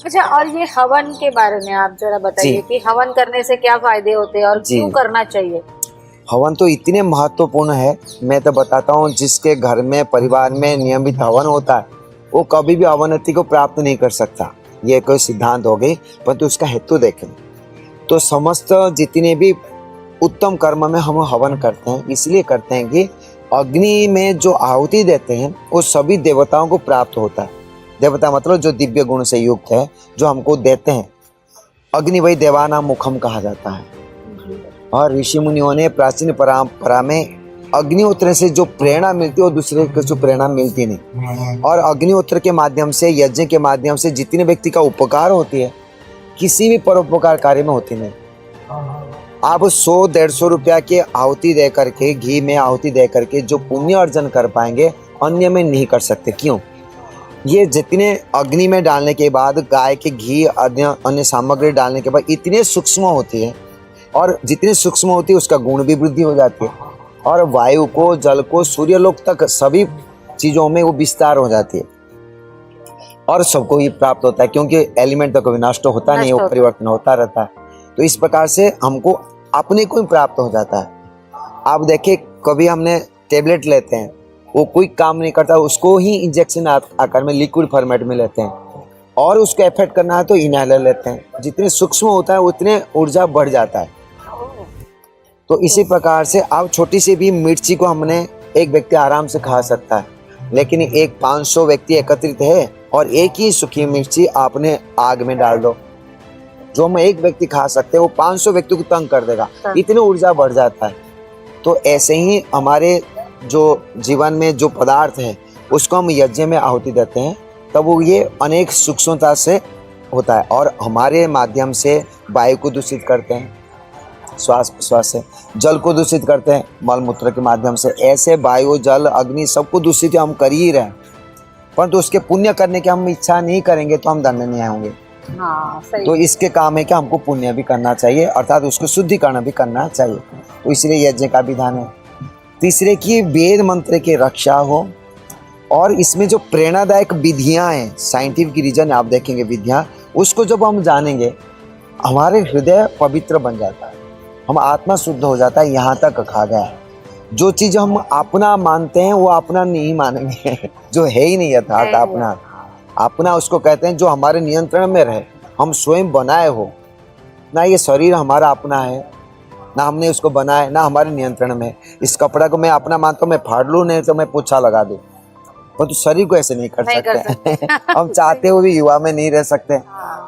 अच्छा, और ये हवन के बारे में आप जरा बताइए कि हवन करने से क्या फायदे होते हैं और क्यों करना चाहिए? हवन तो इतने महत्वपूर्ण है, मैं तो बताता हूँ, जिसके घर में परिवार में नियमित हवन होता है वो कभी भी अवनति को प्राप्त नहीं कर सकता। ये कोई सिद्धांत हो गई, परंतु उसका हेतु देखें तो समस्त जितने भी उत्तम कर्म में हम हवन करते हैं इसलिए करते हैं कि अग्नि में जो आहुति देते हैं वो सभी देवताओं को प्राप्त होता है। देवता मतलब जो दिव्य गुण से युक्त है, जो हमको देते हैं। अग्नि वही देवानाम मुखम कहा जाता है। और ऋषि मुनियों ने प्राचीन परंपरा में अग्निहोत्र से जो प्रेरणा मिलती है वो दूसरे को जो प्रेरणा मिलती नहीं। और अग्निहोत्र के माध्यम से, यज्ञ के माध्यम से जितने व्यक्ति का उपकार होती है किसी भी परोपकार कार्य में होती नहीं। आप 100-150 रुपया की आहुति दे करके, घी में आहुति दे करके जो पुण्य अर्जन कर पाएंगे अन्य में नहीं कर सकते। क्यों? ये जितने अग्नि में डालने के बाद, गाय के घी अन्य सामग्री डालने के बाद इतने सूक्ष्म होती है, और जितनी सूक्ष्म होती है उसका गुण भी वृद्धि हो जाती है, और वायु को, जल को, सूर्यलोक तक सभी चीजों में वो विस्तार हो जाती है और सबको ये प्राप्त होता है। क्योंकि एलिमेंट तो कभी नष्ट होता नहीं, वो परिवर्तन होता रहता है। तो इस प्रकार से हमको अपने को ही प्राप्त हो जाता है। आप देखिए, कभी हमने टेबलेट लेते हैं, वो कोई काम नहीं करता, उसको ही इंजेक्शन आकार में लिक्विड फॉर्मेट में लेते हैं, और उसको इफेक्ट करना है तो इनहेलर लेते हैं। जितने सूक्ष्म होता है उतने ऊर्जा बढ़ जाता है। तो इसी प्रकार से आप छोटी सी भी मिर्ची को हमने एक व्यक्ति आराम से खा सकता है, लेकिन एक 500 व्यक्ति एकत्रित है और एक ही सूखी मिर्ची आपने आग में डाल दो, जो हम एक व्यक्ति खा सकते हैं वो 500 व्यक्ति को तंग कर देगा, इतनी ऊर्जा बढ़ जाता है। तो ऐसे ही हमारे जो जीवन में जो पदार्थ है उसको हम यज्ञ में आहुति देते हैं, तब वो ये अनेक सूक्ष्मता से होता है, और हमारे माध्यम से वायु को दूषित करते हैं, श्वास प्रश्वास से, जल को दूषित करते हैं मल मूत्र के माध्यम से। ऐसे वायु, जल, अग्नि सबको दूषित हम कर ही रहे हैं, परंतु उसके पुण्य करने की हम इच्छा नहीं करेंगे तो हम दंड नहीं आएंगे। सही। तो इसके काम है कि हमको पुण्य भी करना चाहिए, अर्थात उसको शुद्धिकरण भी करना चाहिए। तो इसलिए यज्ञ का विधान है। तीसरे की वेद मंत्र की रक्षा हो, और इसमें जो प्रेरणादायक विधियां हैं, साइंटिफिक रीजन आप देखेंगे विधियां, उसको जब हम जानेंगे हमारे हृदय पवित्र बन जाता है, हम आत्मा शुद्ध हो जाता है। यहाँ तक कहा गया है जो चीज हम अपना मानते हैं वो अपना नहीं मानेंगे जो है ही नहीं यथार्थ अपना। अपना उसको कहते हैं जो हमारे नियंत्रण में रहे, हम स्वयं बनाए हो। ना ये शरीर हमारा अपना है, ना हमने उसको बनाया, ना हमारे नियंत्रण में। इस कपड़ा को मैं अपना मानता हूँ, मैं फाड़ लूँ नहीं तो मैं पोछा लगा दूँ, परंतु शरीर को ऐसे नहीं कर सकते हम चाहते हुए भी युवा में नहीं रह सकते।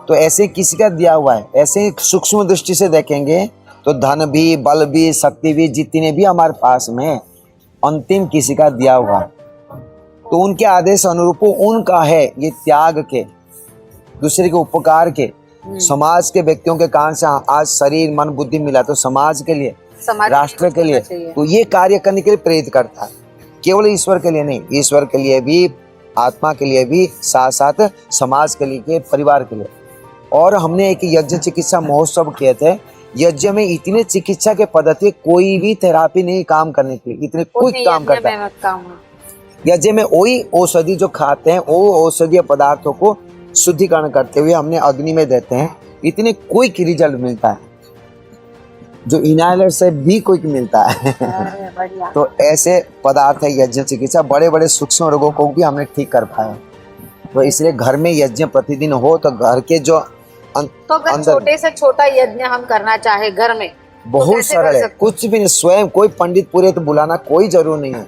तो ऐसे किसी का दिया हुआ है। ऐसे ही सूक्ष्म दृष्टि से देखेंगे तो धन भी, बल भी, शक्ति भी, जितने भी हमारे पास में अंतिम किसी का दिया हुआ है, तो उनके आदेश अनुरूप उनका है। ये त्याग के, दूसरे के उपकार के, समाज के व्यक्तियों के कारण से आज शरीर, मन, बुद्धि मिला, तो समाज के लिए, राष्ट्र के लिए, तो ये कार्य करने के लिए प्रेरित करता है। केवल ईश्वर के लिए नहीं, ईश्वर के लिए भी, आत्मा के लिए भी, साथ साथ समाज के लिए, परिवार के लिए। और हमने एक यज्ञ चिकित्सा महोत्सव किए थे। यज्ञ में इतने चिकित्सा के पद्धति, कोई भी थेरापी नहीं काम करने के लिए, इतने कुछ काम करता है। यज्ञ में वही औषधि जो खाते हैं, वो औषधीय पदार्थों को शुद्धिकरण करते हुए हमने अग्नि में देते हैं, इतने क्विक रिजल्ट मिलता है जो इनहेलर से भी क्विक मिलता है तो ऐसे पदार्थ है यज्ञ चिकित्सा। बड़े बड़े सूक्ष्म रोगों को भी हमने ठीक कर पाया। तो इसलिए घर में यज्ञ प्रतिदिन हो तो घर के जो तो अगर छोटे से छोटा यज्ञ हम करना चाहे घर में, बहुत तो सरल है, कुछ भी नहीं। स्वयं कोई पंडित पुरोहित बुलाना कोई जरूर नहीं है।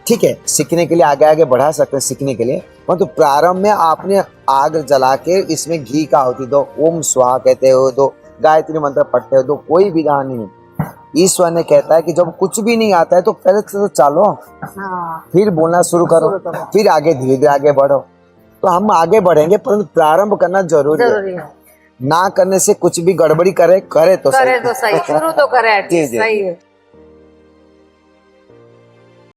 ठीक है, सीखने के लिए आगे आगे बढ़ा सकते हैं, सीखने के लिए। तो प्रारंभ में आपने आग जला के इसमें घी का आहुति दो, ओम स्वाहा कहते हो, दो गायत्री मंत्र पढ़ते हो, दो, कोई विधान नहीं। ईश्वर ने कहता है कि जब कुछ भी नहीं आता है तो पहले तो चलो, फिर बोलना शुरू करो, फिर आगे धीरे धीरे आगे बढ़ो। तो हम आगे बढ़ेंगे, परंतु प्रारंभ करना जरूरी है। ना करने से कुछ भी गड़बड़ी करे तो सही, शुरू तो करे। सही है।